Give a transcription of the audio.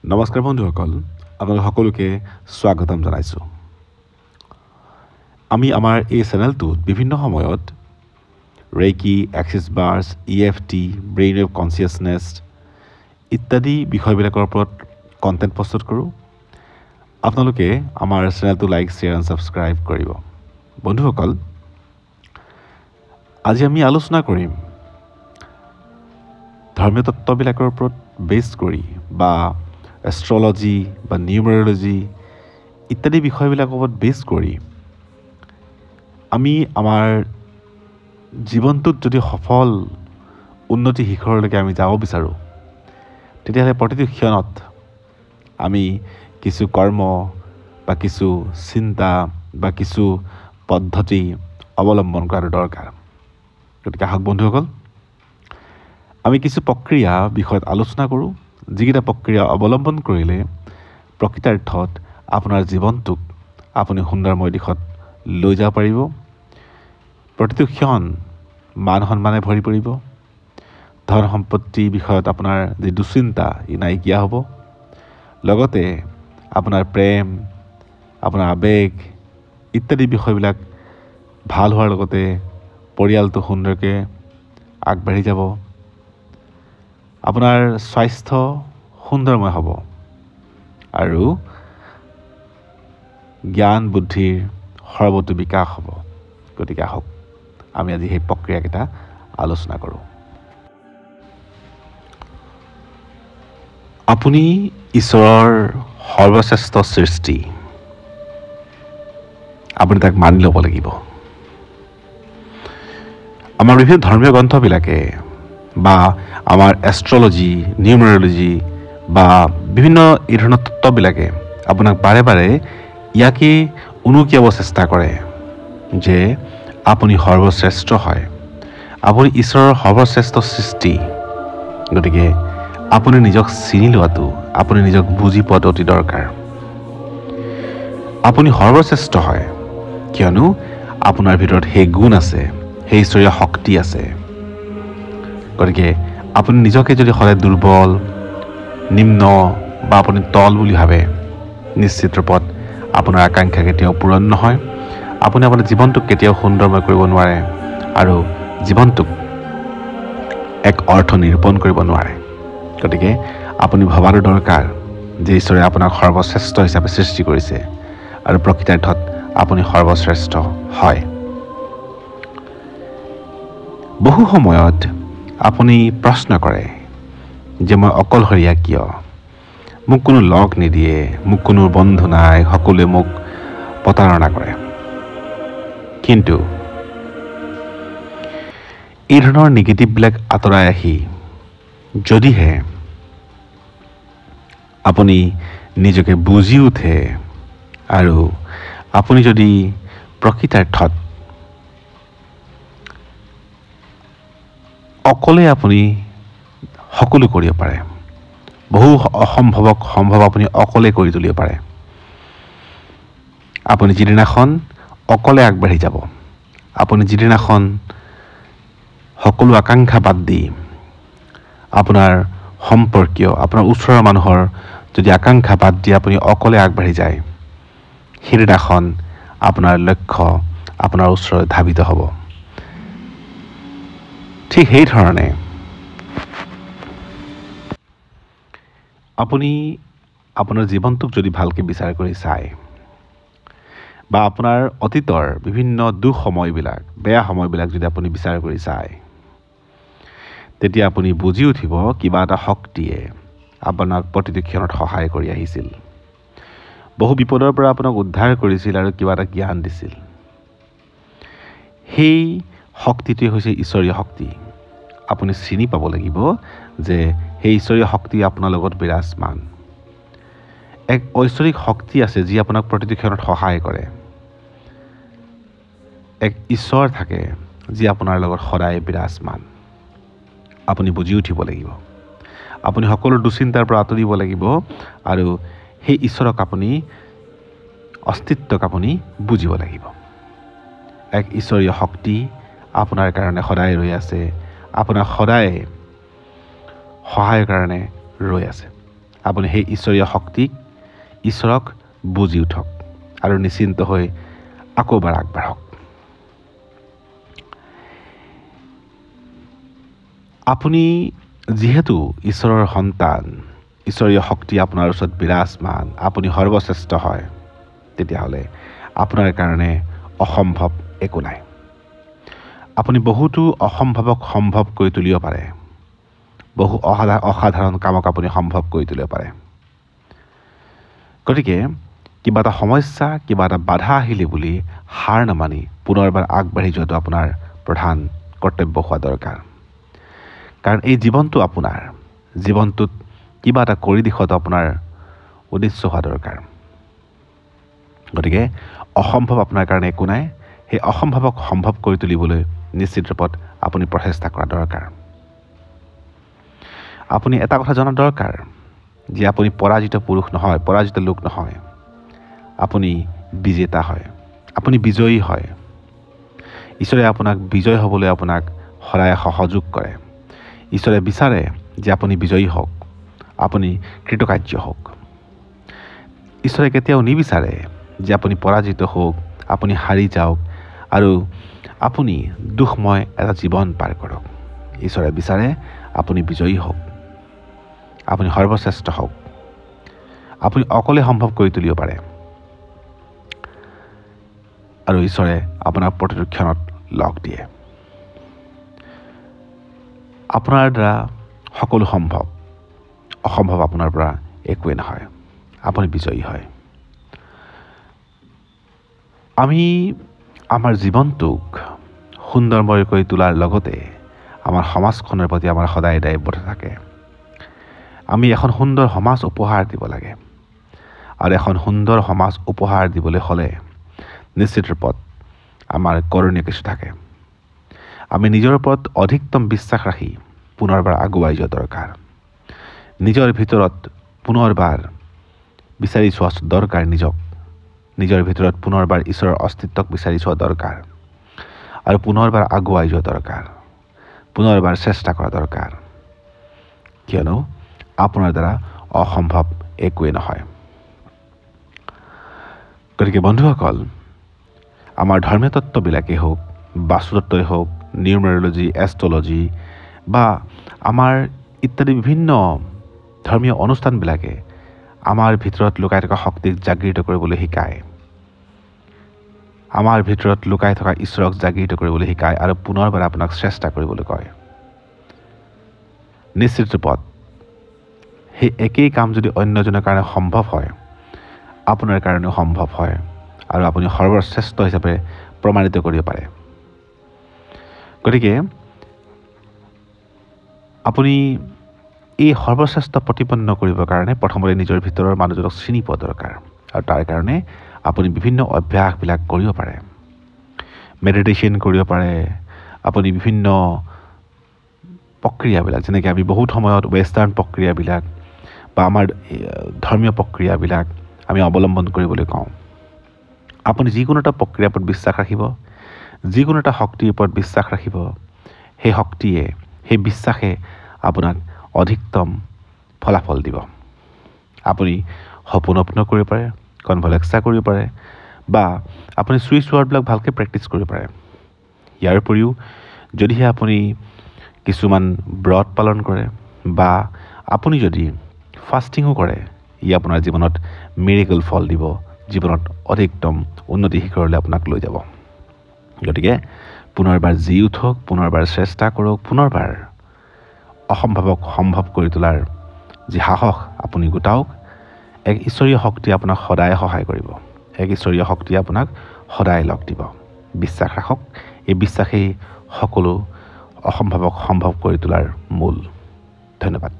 নমস্কাৰ বন্ধুসকল, আপোনালোক সকলোকে স্বাগতম জনাইছোঁ। আমি আমাৰ এই চেনেলটোত বিভিন্ন সময়ত reiki, access bars, EFT, brain wave consciousness ইত্যাদি বিষয়বিলাকৰ ওপৰত কণ্টেণ্ট প্ৰস্তুত কৰোঁ। আপোনালোকে আমাৰ চেনেলটো লাইক, শ্বেয়াৰ এণ্ড ছাবস্ক্ৰাইব কৰিব। বন্ধুসকল, আজি আমি আলোচনা কৰিম ধৰ্মীয় তত্ত্ববিলাকৰ ওপৰত বেছ কৰি বা এষ্ট্ৰলজি বা নিউমেৰলজি ইত্যাদি বিষয়বিলাকৰ ওপৰত বেছ কৰি আমি আমাৰ জীৱনটোত যদি সফল উন্নতি শিখৰলৈকে আমি যাব বিচাৰোঁ, তেতিয়াহ'লে প্ৰতিটো ক্ষণত আমি কিছু কৰ্ম বা কিছু চিন্তা বা কিছু পদ্ধতি অৱলম্বন কৰাটো দৰকাৰ। গতিকে আহক বন্ধুসকল, আমি কিছু প্ৰক্ৰিয়া বিষয়ত আলোচনা কৰোঁ, যিকেইটা প্ৰক্ৰিয়া অৱলম্বন কৰিলে প্ৰকৃতাৰ্থত আপোনাৰ জীৱনটোক আপুনি সুন্দৰময় দিশত লৈ যাব পাৰিব। প্ৰতিটো ক্ষণ মান সন্মানে ভৰি পৰিব। ধন সম্পত্তি বিষয়ত আপোনাৰ যি দুশ্চিন্তা ই নাইকিয়া হ'ব। লগতে আপোনাৰ প্ৰেম, আপোনাৰ আৱেগ ইত্যাদি বিষয়বিলাক ভাল হোৱাৰ লগতে পৰিয়ালটো সুন্দৰকৈ আগবাঢ়ি যাব। আপোনাৰ স্বাস্থ্য সুন্দৰময় হ'ব আৰু জ্ঞান বুদ্ধিৰ সৰ্বতো বিকাশ হ'ব। গতিকে আহক আমি আজি সেই প্ৰক্ৰিয়াকেইটা আলোচনা কৰোঁ। আপুনি ঈশ্বৰৰ সৰ্বশ্ৰেষ্ঠ সৃষ্টি, আপুনি তাক মানি ল'ব লাগিব। আমাৰ বিভিন্ন ধৰ্মীয় গ্ৰন্থবিলাকে বা আমাৰ এষ্ট্ৰলজি, নিউমেৰলজি বা বিভিন্ন এই ধৰণৰ তত্ত্ববিলাকে আপোনাক বাৰে বাৰে ইয়াকে উনুকিয়াব চেষ্টা কৰে যে আপুনি সৰ্বশ্ৰেষ্ঠ হয়, আপুনি ঈশ্বৰৰ সৰ্বশ্ৰেষ্ঠ সৃষ্টি। গতিকে আপুনি নিজক চিনি লোৱাটো, আপুনি নিজক বুজি পোৱাটো অতি দৰকাৰ। আপুনি সৰ্বশ্ৰেষ্ঠ হয় কিয়নো আপোনাৰ ভিতৰত সেই গুণ আছে, সেই ঈশ্বৰীয় শক্তি আছে। গতিকে আপুনি নিজকে যদি সদায় দুৰ্বল, নিম্ন বা আপুনি তল বুলি ভাবে, নিশ্চিত ৰূপত আপোনাৰ আকাংক্ষা কেতিয়াও পূৰণ নহয়। আপুনি আপোনাৰ জীৱনটোক কেতিয়াও সুন্দৰময় কৰিব নোৱাৰে আৰু জীৱনটোক এক অৰ্থ নিৰূপণ কৰিব নোৱাৰে। গতিকে আপুনি ভবাটো দৰকাৰ যে ঈশ্বৰে আপোনাক সৰ্বশ্ৰেষ্ঠ হিচাপে সৃষ্টি কৰিছে আৰু প্ৰকৃতাৰ্থত আপুনি সৰ্বশ্ৰেষ্ঠ হয়। বহু সময়ত আপুনি প্ৰশ্ন কৰে যে মই অকলশৰীয়া কিয়, মোক কোনো লগ নিদিয়ে, মোক কোনো বন্ধু নাই, সকলোৱে মোক প্ৰতাৰণা কৰে। কিন্তু এই ধৰণৰ নিগেটিভবিলাক আঁতৰাই আহি যদিহে আপুনি নিজকে বুজি উঠে আৰু আপুনি যদি প্ৰকৃতাৰ্থত অকলে আপুনি সকলো কৰিব পাৰে, বহু অসম্ভৱক সম্ভৱ আপুনি অকলে কৰি তুলিব পাৰে। আপুনি যিদিনাখন অকলে আগবাঢ়ি যাব, আপুনি যিদিনাখন সকলো আকাংক্ষা বাদ দি আপোনাৰ সম্পৰ্কীয়, আপোনাৰ ওচৰৰ মানুহৰ যদি আকাংক্ষা বাদ দি আপুনি অকলে আগবাঢ়ি যায়, সেইদিনাখন আপোনাৰ লক্ষ্য আপোনাৰ ওচৰত ধাবিত হ'ব। ঠিক সেইধৰণে আপুনি আপোনাৰ জীৱনটোক যদি ভালকৈ বিচাৰ কৰি চায় বা আপোনাৰ অতীতৰ বিভিন্ন দুখ সময়বিলাক, বেয়া সময়বিলাক যদি আপুনি বিচাৰ কৰি চায়, তেতিয়া আপুনি বুজি উঠিব কিবা এটা শক্তিয়ে আপোনাক প্ৰতিটো ক্ষণত সহায় কৰি আহিছিল, বহু বিপদৰ পৰা আপোনাক উদ্ধাৰ কৰিছিল আৰু কিবা এটা জ্ঞান দিছিল। সেই শক্তিটোৱে হৈছে ঈশ্বৰীয় শক্তি। আপুনি চিনি পাব লাগিব যে সেই ঈশ্বৰীয় শক্তি আপোনাৰ লগত বিৰাজমান। এক ঐশ্বৰিক শক্তি আছে যি আপোনাক প্ৰতিটো ক্ষণত সহায় কৰে। এক ঈশ্বৰ থাকে যি আপোনাৰ লগত সদায় বিৰাজমান। আপুনি বুজি উঠিব লাগিব। আপুনি সকলো দুশ্চিন্তাৰ পৰা আঁতৰিব লাগিব আৰু সেই ঈশ্বৰক আপুনি অস্তিত্বক আপুনি বুজিব লাগিব। এক ঈশ্বৰীয় শক্তি আপোনাৰ কাৰণে সদায় ৰৈ আছে, আপোনাক সদায় সহায়ৰ কাৰণে ৰৈ আছে। আপুনি সেই ঈশ্বৰীয় শক্তিক ঈশ্বৰক বুজি উঠক আৰু নিশ্চিন্ত হৈ আকৌ এবাৰ আগবাঢ়ক। আপুনি যিহেতু ঈশ্বৰৰ সন্তান, ঈশ্বৰীয় শক্তি আপোনাৰ ওচৰত বিৰাজমান, আপুনি সৰ্বশ্ৰেষ্ঠ হয়, তেতিয়াহ'লে আপোনাৰ কাৰণে অসম্ভৱ একো নাই। আপুনি বহুতো অসম্ভৱক সম্ভৱ কৰি তুলিব পাৰে। বহু অসাধাৰণ কামক আপুনি সম্ভৱ কৰি তুলিব পাৰে। গতিকে কিবা এটা সমস্যা, কিবা এটা বাধা আহিলে বুলি হাৰ নামানি পুনৰবাৰ আগবাঢ়ি যোৱাটো আপোনাৰ প্ৰধান কৰ্তব্য হোৱা দৰকাৰ। কাৰণ এই জীৱনটো আপোনাৰ, জীৱনটোত কিবা এটা কৰি দেখুৱাটো আপোনাৰ উদ্দেশ্য হোৱা দৰকাৰ। গতিকে অসম্ভৱ আপোনাৰ কাৰণে একো নাই। সেই অসম্ভৱক সম্ভৱ কৰি তুলিবলৈ নিশ্চিত ৰূপত আপুনি প্ৰচেষ্টা কৰা দৰকাৰ। আপুনি এটা কথা জনা দৰকাৰ যে আপুনি পৰাজিত পুৰুষ নহয়, পৰাজিত লোক নহয়, আপুনি বিজেতা হয়, আপুনি বিজয়ী হয়। ঈশ্বৰে আপোনাক বিজয় হ'বলৈ আপোনাক সদায় সহযোগ কৰে। ঈশ্বৰে বিচাৰে যে আপুনি বিজয়ী হওক, আপুনি কৃতকাৰ্য হওক। ঈশ্বৰে কেতিয়াও নিবিচাৰে যে আপুনি পৰাজিত হওক, আপুনি হাৰি যাওক আৰু আপুনি দুখময় এটা জীৱন পাৰ কৰক। ঈশ্বৰে বিচাৰে আপুনি বিজয়ী হওক, আপুনি সৰ্বশ্ৰেষ্ঠ হওক, আপুনি অকলে সম্ভৱ কৰি তুলিব পাৰে। আৰু ঈশ্বৰে আপোনাক প্ৰতিটো ক্ষণত লগ দিয়ে। আপোনাৰ দ্বাৰা সকলো সম্ভৱ, অসম্ভৱ আপোনাৰ পৰা একোৱেই নহয়, আপুনি বিজয়ী হয়। আমি আমাৰ জীৱনটোক সুন্দৰময় কৰি তোলাৰ লগতে আমাৰ সমাজখনৰ প্ৰতি আমাৰ সদায় দায়বদ্ধ থাকে। আমি এখন সুন্দৰ সমাজ উপহাৰ দিব লাগে। আৰু এখন সুন্দৰ সমাজ উপহাৰ দিবলৈ হ'লে নিশ্চিত ৰূপত আমাৰ কৰণীয় কিছু থাকে। আমি নিজৰ ওপৰত অধিকতম বিশ্বাস ৰাখি পুনৰবাৰ আগুৱাই যোৱা দৰকাৰ। নিজৰ ভিতৰত পুনৰবাৰ বিচাৰি চোৱা দৰকাৰ নিজক। নিজৰ ভিতৰত পুনৰবাৰ ঈশ্বৰৰ অস্তিত্বক বিচাৰি চোৱা দৰকাৰ আৰু পুনৰবাৰ আগুৱাই যোৱা দৰকাৰ, পুনৰবাৰ চেষ্টা কৰা দৰকাৰ। কিয়নো আপোনাৰ দ্বাৰা অসম্ভৱ একোৱেই নহয়। গতিকে বন্ধুসকল, আমাৰ ধৰ্মীয় তত্ত্ববিলাকেই হওক, বাস্তুতত্ত্বই হওক, নিউমেৰলজি, এষ্ট্ৰলজি বা আমাৰ ইত্যাদি বিভিন্ন ধৰ্মীয় অনুষ্ঠানবিলাকে আমাৰ ভিতৰত লুকাই থকা শক্তিক জাগৃত কৰিবলৈ শিকায়। আমাৰ ভিতৰত লুকাই থকা ঈশ্বৰক জাগৃত কৰিবলৈ শিকায় আৰু পুনৰবাৰ আপোনাক চেষ্টা কৰিবলৈ কয়। নিশ্চিত ৰূপত সেই একেই কাম যদি অন্যজনৰ কাৰণে সম্ভৱ হয়, আপোনাৰ কাৰণেও সম্ভৱ হয় আৰু আপুনি সৰ্বশ্ৰেষ্ঠ হিচাপে প্ৰমাণিত কৰিব পাৰে। গতিকে আপুনি এই সৰ্বশ্ৰেষ্ঠ প্ৰতিপন্ন কৰিবৰ কাৰণে প্ৰথমতে নিজৰ ভিতৰৰ মানুহজনক চিনি পোৱা দৰকাৰ। আৰু তাৰ কাৰণে আপুনি বিভিন্ন অভ্যাসবিলাক কৰিব পাৰে। মেডিটেশ্যন কৰিব পাৰে, আপুনি বিভিন্ন প্ৰক্ৰিয়াবিলাক, যেনেকৈ আমি বহুত সময়ত ৱেষ্টাৰ্ণ প্ৰক্ৰিয়াবিলাক বা আমাৰ ধৰ্মীয় প্ৰক্ৰিয়াবিলাক আমি অৱলম্বন কৰিবলৈ কওঁ। আপুনি যিকোনো এটা প্ৰক্ৰিয়াৰ ওপৰত বিশ্বাস ৰাখিব, যিকোনো এটা শক্তিৰ ওপৰত বিশ্বাস ৰাখিব, সেই শক্তিয়ে, সেই বিশ্বাসে আপোনাক অধিকতম ফলাফল দিব। আপুনি সপোন কৰিব পাৰে, কনভলেক্সা কৰিব পাৰে বা আপুনি চুইচ ৱৰ্ডবিলাক ভালকৈ প্ৰেক্টিছ কৰিব পাৰে। ইয়াৰ উপৰিও যদিহে আপুনি কিছুমান ব্ৰত পালন কৰে বা আপুনি যদি ফাষ্টিঙো কৰে, ই আপোনাৰ জীৱনত মিৰেকল ফল দিব, জীৱনত অধিকতম উন্নতি শিখৰলৈ আপোনাক লৈ যাব। গতিকে পুনৰবাৰ জি উঠক, পুনৰবাৰ চেষ্টা কৰক, পুনৰবাৰ অসম্ভৱক সম্ভৱ কৰি তোলাৰ যি সাহস আপুনি গোটাওক। এক ঈশ্বৰীয় শক্তিয়ে আপোনাক সদায় সহায় কৰিব, এক ঈশ্বৰীয় শক্তিয়ে আপোনাক সদায় লগ দিব। বিশ্বাস ৰাখক, এই বিশ্বাসেই সকলো অসম্ভৱক সম্ভৱ কৰি তোলাৰ মূল। ধন্যবাদ।